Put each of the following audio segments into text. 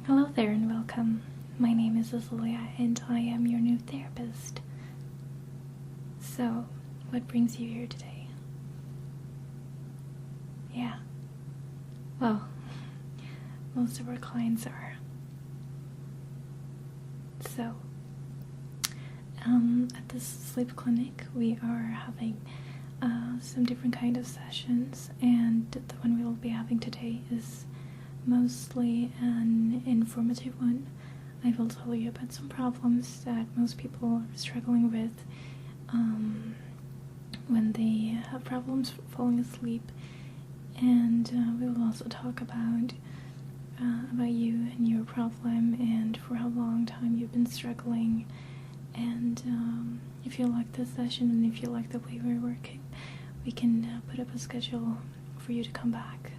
Hello there and welcome. My name is Azalia and I am your new therapist. So, what brings you here today? Yeah. Well, most of our clients are. So, at this sleep clinic, we are having some different kind of sessions, and the one we will be having today is mostly an informative one. I will tell you about some problems that most people are struggling with when they have problems falling asleep, and we will also talk about you and your problem and for how long time you've been struggling, and if you like this session and if you like the way we're working, we can put up a schedule for you to come back.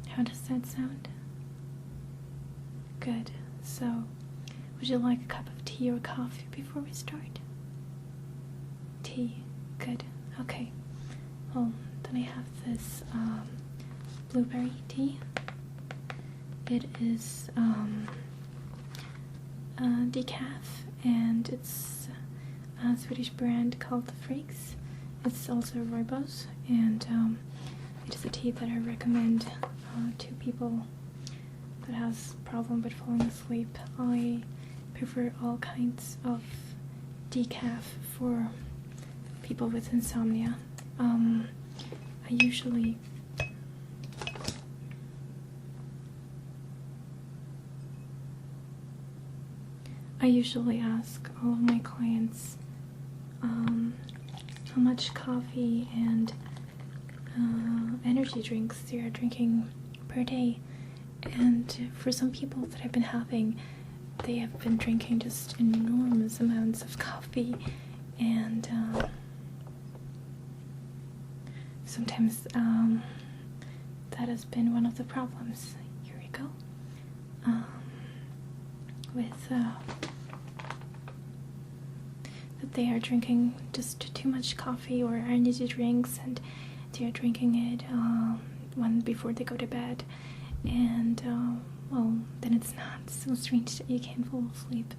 How does that sound? Good. So, would you like a cup of tea or coffee before we start? Tea. Good. Okay. Well, then I have this blueberry tea. It is decaf, and it's a Swedish brand called the Freaks. It's also rooibos, and it is a tea that I recommend to people that has problem with falling asleep. I prefer all kinds of decaf for people with insomnia. I usually ask all of my clients how much coffee and energy drinks they are drinking per day. And for some people that I've been having, they have been drinking just enormous amounts of coffee, and sometimes that has been one of the problems. Here we go. With that they are drinking just too much coffee or energy drinks, and they are drinking it one before they go to bed, and well, then it's not so strange that you can't fall asleep.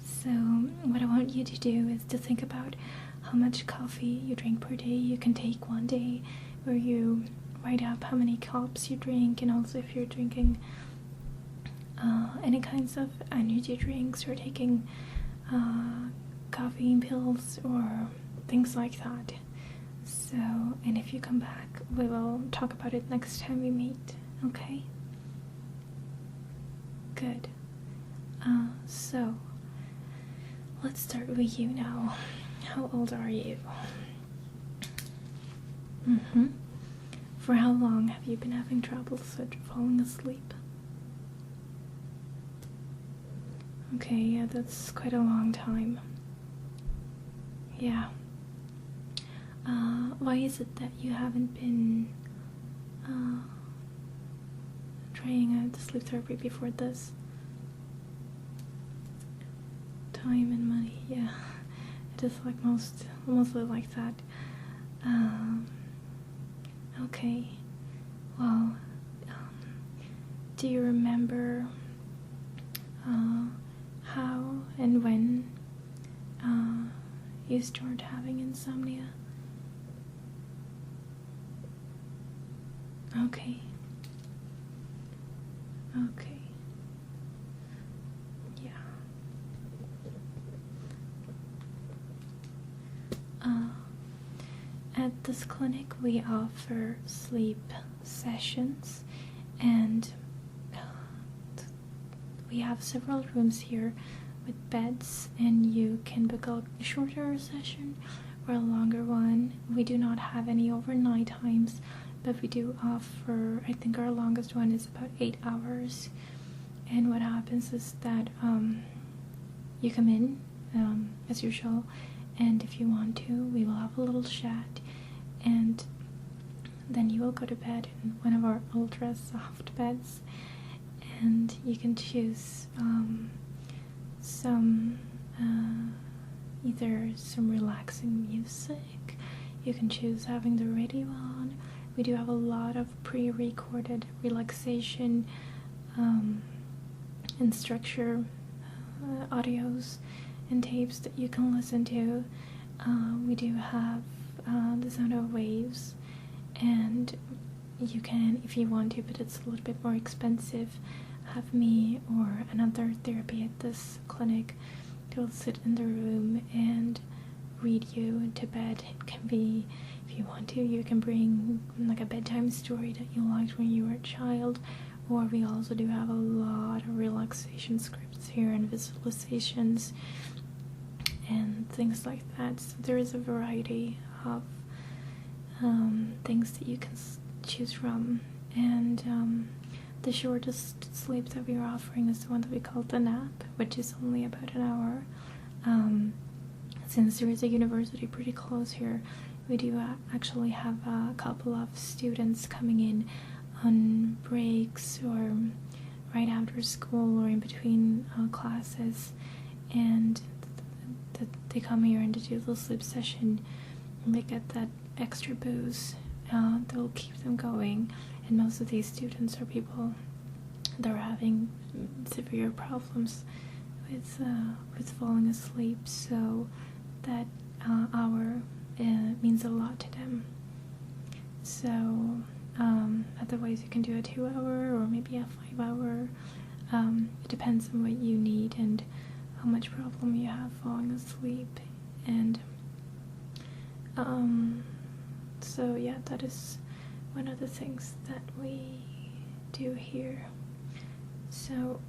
So what I want you to do is to think about how much coffee you drink per day. You can take one day where you write up how many cups you drink, and also if you're drinking any kinds of energy drinks or taking caffeine pills or things like that. So, and if you come back, we will talk about it next time we meet, okay? Good. So, let's start with you now. How old are you? For how long have you been having troubles with falling asleep? Okay, yeah, that's quite a long time. Yeah. Why is it that you haven't been trying out the sleep therapy before this? Time and money, yeah. It is like mostly like that. Okay. Well, do you remember how and when you started having insomnia? Okay. Okay. Yeah. At this clinic, we offer sleep sessions, and we have several rooms here with beds, and you can book a shorter session or a longer one. We do not have any overnight times, but we do offer, I think our longest one is about 8 hours. And what happens is that you come in as usual, and if you want to, we will have a little chat, and then you will go to bed in one of our ultra soft beds, and you can choose either some relaxing music. You can choose having the radio on. We do have a lot of pre-recorded relaxation and structure audios and tapes that you can listen to. We do have the sound of waves, and you can, if you want to, but it's a little bit more expensive, have me or another therapy at this clinic who will sit in the room and read you to bed. It can be, if you want to, you can bring like a bedtime story that you liked when you were a child, or we also do have a lot of relaxation scripts here and visualizations and things like that. So there is a variety of things that you can choose from, and the shortest sleep that we are offering is the one that we call the nap, which is only about an hour. Since there is a university pretty close here, we do actually have a couple of students coming in on breaks or right after school or in between classes, and they come here and they do the sleep session, and they get that extra boost that will keep them going. And most of these students are people that are having severe problems with falling asleep, so that hour means a lot to them. So otherwise you can do a 2-hour or maybe a 5-hour. It depends on what you need and how much problem you have falling asleep. And so yeah, that is one of the things that we do here. So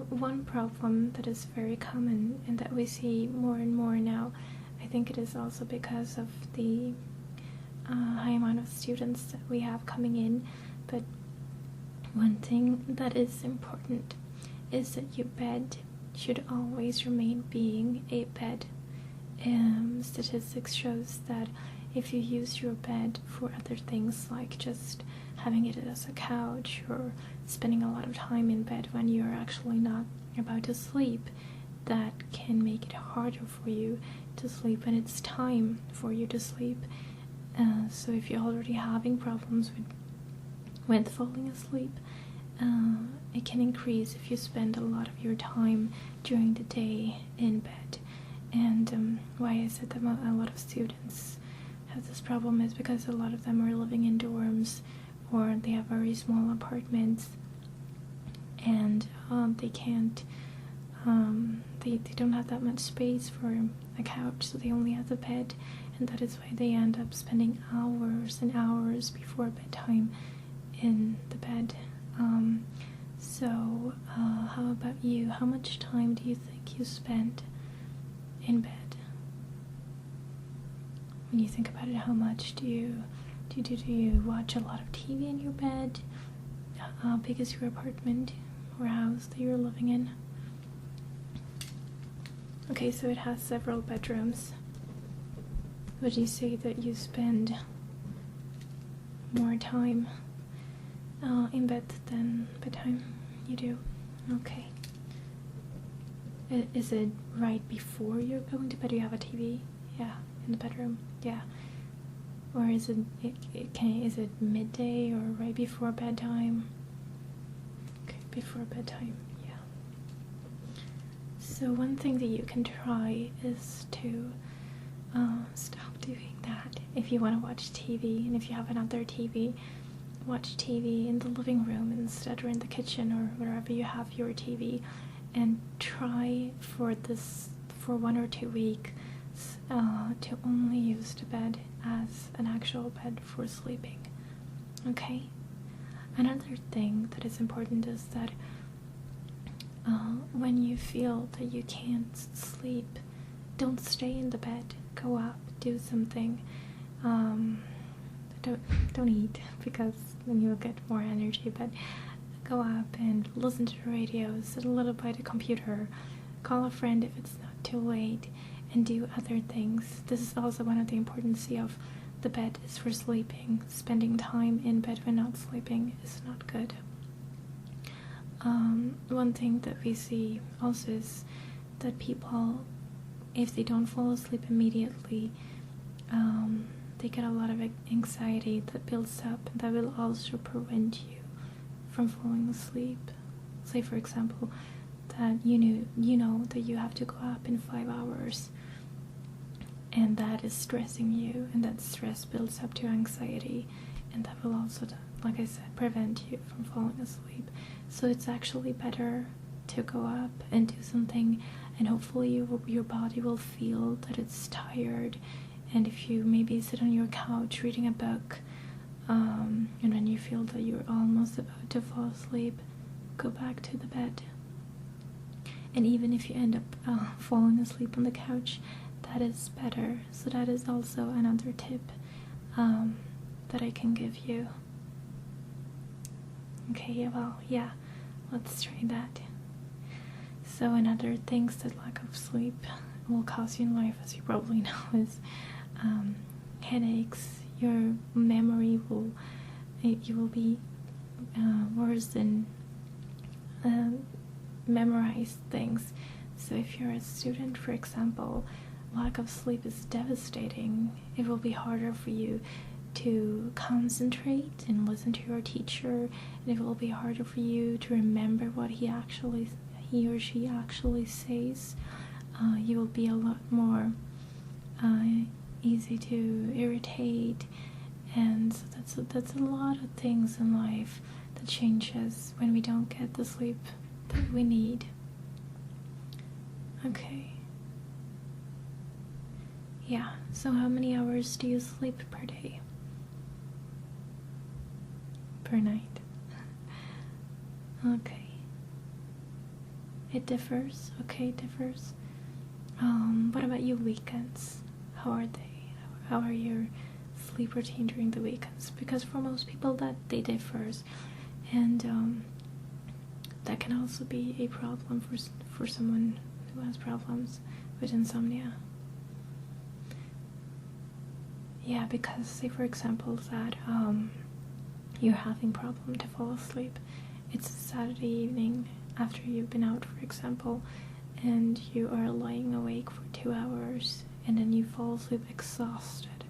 one problem that is very common and that we see more and more now, I think it is also because of the high amount of students that we have coming in, but one thing that is important is that your bed should always remain being a bed. Statistics shows that if you use your bed for other things like just having it as a couch or spending a lot of time in bed when you're actually not about to sleep, that can make it harder for you to sleep when it's time for you to sleep. So if you're already having problems with falling asleep, it can increase if you spend a lot of your time during the day in bed. And why I said that a lot of students have this problem is because a lot of them are living in dorms, or they have very small apartments, and they can't, they don't have that much space for a couch, so they only have the bed, and that is why they end up spending hours and hours before bedtime in the bed. So how about you? How much time do you think you spend in bed? When you think about it, how much do you watch a lot of TV in your bed? How big is your apartment or house that you're living in? Okay, so it has several bedrooms. Would you say that you spend more time in bed than bedtime? You do? Okay. Is it right before you're going to bed? Do you have a TV? Yeah, in the bedroom? Yeah. Or is it midday or right before bedtime? Okay, before bedtime, yeah. So one thing that you can try is to stop doing that. If you want to watch TV, and if you have another TV, watch TV in the living room instead, or in the kitchen, or wherever you have your TV, and try for 1 or 2 weeks to only use the bed as an actual bed for sleeping. Okay? Another thing that is important is that when you feel that you can't sleep, don't stay in the bed. Go up, do something. Don't eat, because then you'll get more energy, but go up and listen to the radio, sit a little by the computer, call a friend if it's not too late, and do other things. This is also one of the importance of the bed is for sleeping. Spending time in bed when not sleeping is not good. One thing that we see also is that people, if they don't fall asleep immediately, they get a lot of anxiety that builds up, and that will also prevent you from falling asleep. Say, for example, that you know that you have to go up in 5 hours, and that is stressing you, and that stress builds up to anxiety, and that will also, like I said, prevent you from falling asleep. So it's actually better to go up and do something, and hopefully your body will feel that it's tired. And if you maybe sit on your couch reading a book, and when you feel that you're almost about to fall asleep, go back to the bed. And even if you end up falling asleep on the couch, that is better. So that is also another tip that I can give you. Okay, well, yeah, let's try that. So another things that lack of sleep will cause you in life, as you probably know, is headaches. Your memory will be worse than memorize things. So if you're a student, for example, lack of sleep is devastating. It will be harder for you to concentrate and listen to your teacher, and it will be harder for you to remember what he or she actually says. You will be a lot more easy to irritate, and so that's a lot of things in life that changes when we don't get the sleep that we need. Okay. Yeah, so how many hours do you sleep per day? Per night? Okay. It differs? Okay, it differs. What about your weekends? How are they? How are your sleep routine during the weekends? Because for most people that they differs, and that can also be a problem for someone who has problems with insomnia. Yeah, because say for example that you're having problem to fall asleep. It's a Saturday evening after you've been out, for example, and you are lying awake for 2 hours, and then you fall asleep exhausted,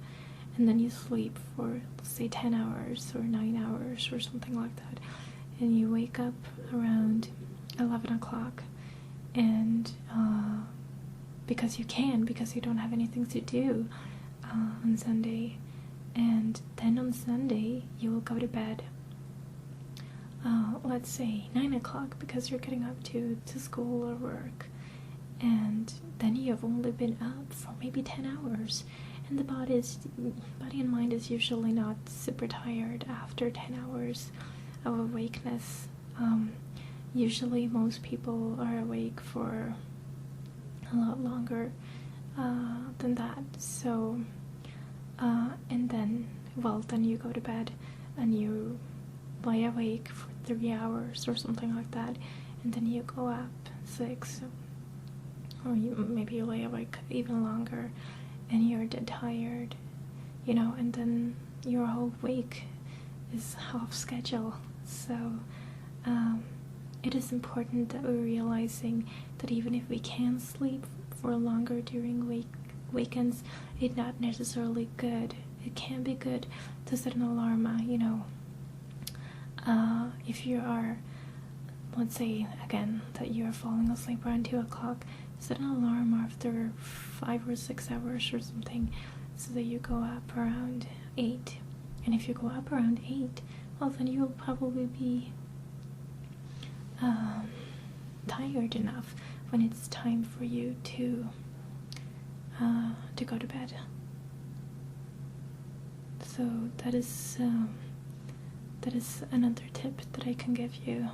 and then you sleep for, let's say, 10 hours or 9 hours or something like that, and you wake up around 11 o'clock, and because you don't have anything to do on Sunday, and then on Sunday you will go to bed, let's say 9 o'clock, because you're getting up to school or work, and then you have only been up for maybe 10 hours, and the body and mind is usually not super tired after 10 hours of awakeness. Usually most people are awake for a lot longer than that, so and then you go to bed and you lie awake for 3 hours or something like that, and then you go up 6, or maybe you lay awake even longer, and you're dead tired, and then your whole week is off schedule. So it is important that we're realizing that even if we can sleep for longer during weekends, it's not necessarily good. It can be good to set an alarm, if you are, let's say again that you are falling asleep around 2 o'clock, set an alarm after 5 or 6 hours or something, so that you go up around 8. And if you go up around 8, well, then you'll probably be tired enough when it's time for you to go to bed. So that is another tip that I can give you.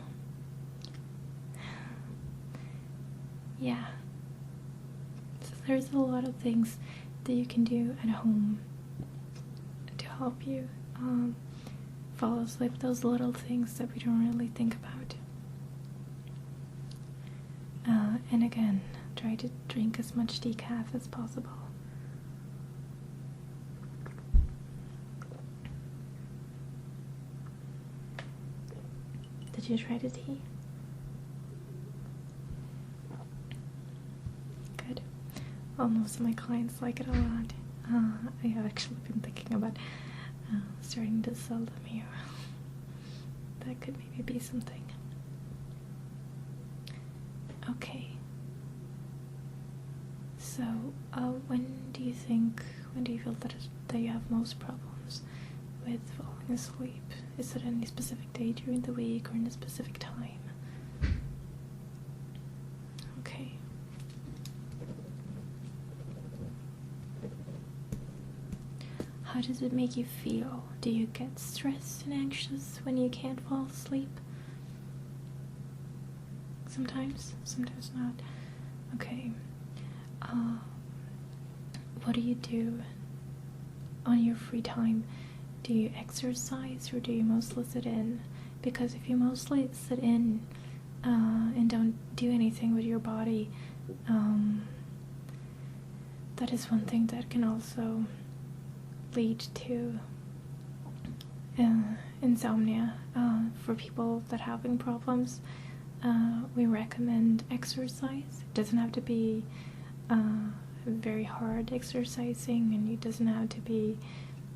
Yeah. So there's a lot of things that you can do at home to help you fall asleep. Those little things that we don't really think about. And again, try to drink as much decaf as possible. Did you try the tea? Good. Well, most of my clients like it a lot. I have actually been thinking about starting to sell them here. That could maybe be something. So, when do you feel that you have most problems with falling asleep? Is it any specific day during the week or in a specific time? Okay. How does it make you feel? Do you get stressed and anxious when you can't fall asleep? Sometimes not. Okay. What do you do on your free time? Do you exercise or do you mostly sit in? Because if you mostly sit in and don't do anything with your body, that is one thing that can also lead to insomnia. For people that are having problems, we recommend exercise. It doesn't have to be very hard exercising, and it doesn't have to be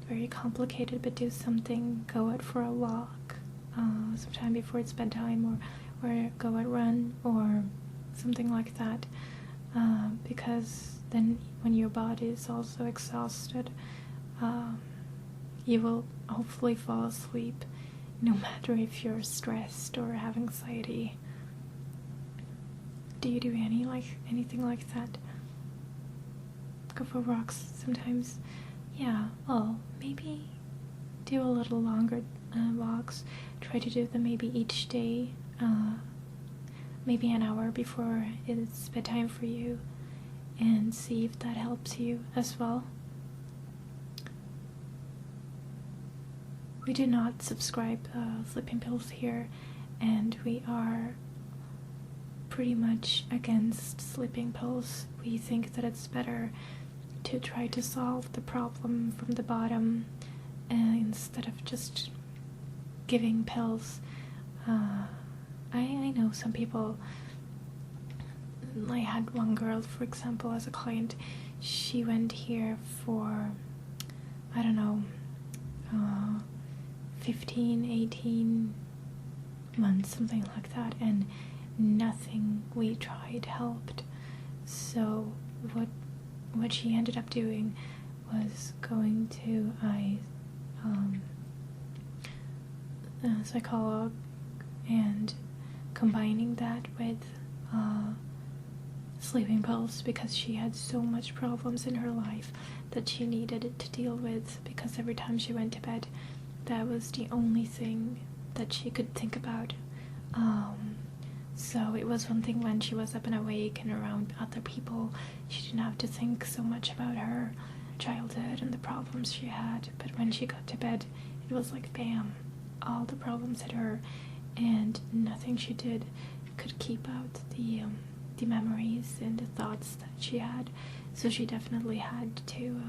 very complicated, but do something. Go out for a walk sometime before it's bedtime, or go out run or something like that, because then when your body is also exhausted, you will hopefully fall asleep, no matter if you're stressed or have anxiety. Do you do anything like that? Go for walks sometimes? Yeah, well, maybe do a little longer walks. Try to do them maybe each day, maybe an hour before it's bedtime for you, and see if that helps you as well. We do not subscribe sleeping pills here, and we are pretty much against sleeping pills. We think that it's better to try to solve the problem from the bottom instead of just giving pills. I know some people. I had one girl, for example, as a client. She went here for, I don't know, 15, 18 months, something like that, and nothing we tried helped. So what she ended up doing was going to a psychologist and combining that with sleeping pills, because she had so much problems in her life that she needed to deal with, because every time she went to bed, that was the only thing that she could think about. So it was one thing when she was up and awake and around other people. She didn't have to think so much about her childhood and the problems she had. But when she got to bed, it was like bam, all the problems hit her, and nothing she did could keep out the memories and the thoughts that she had. So she definitely had to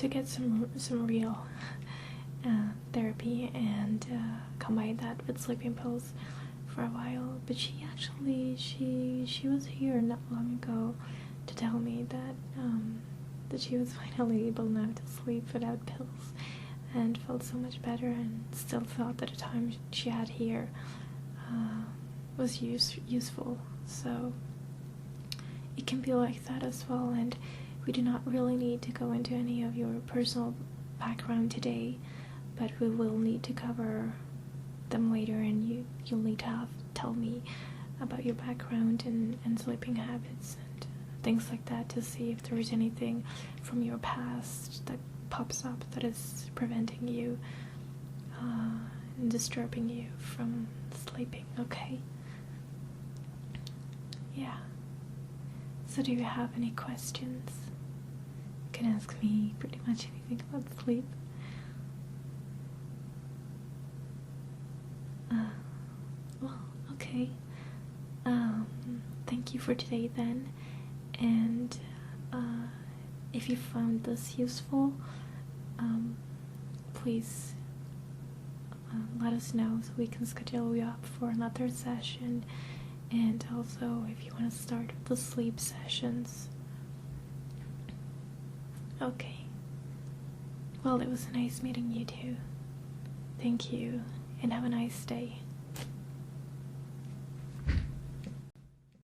get some real therapy and combine that with sleeping pills for a while. But she was here not long ago to tell me that she was finally able now to sleep without pills, and felt so much better, and still thought that the time she had here was useful. So it can be like that as well, and we do not really need to go into any of your personal background today, but we will need to cover them later, and you'll need to tell me about your background and sleeping habits and things like that, to see if there is anything from your past that pops up that is preventing you and disturbing you from sleeping. Okay? Yeah. So do you have any questions? You can ask me pretty much anything about sleep. Well, okay. Thank you for today then, and if you found this useful, please let us know so we can schedule you up for another session, and also if you want to start with the sleep sessions. Okay. Well, it was nice meeting you too. Thank you, and have a nice day.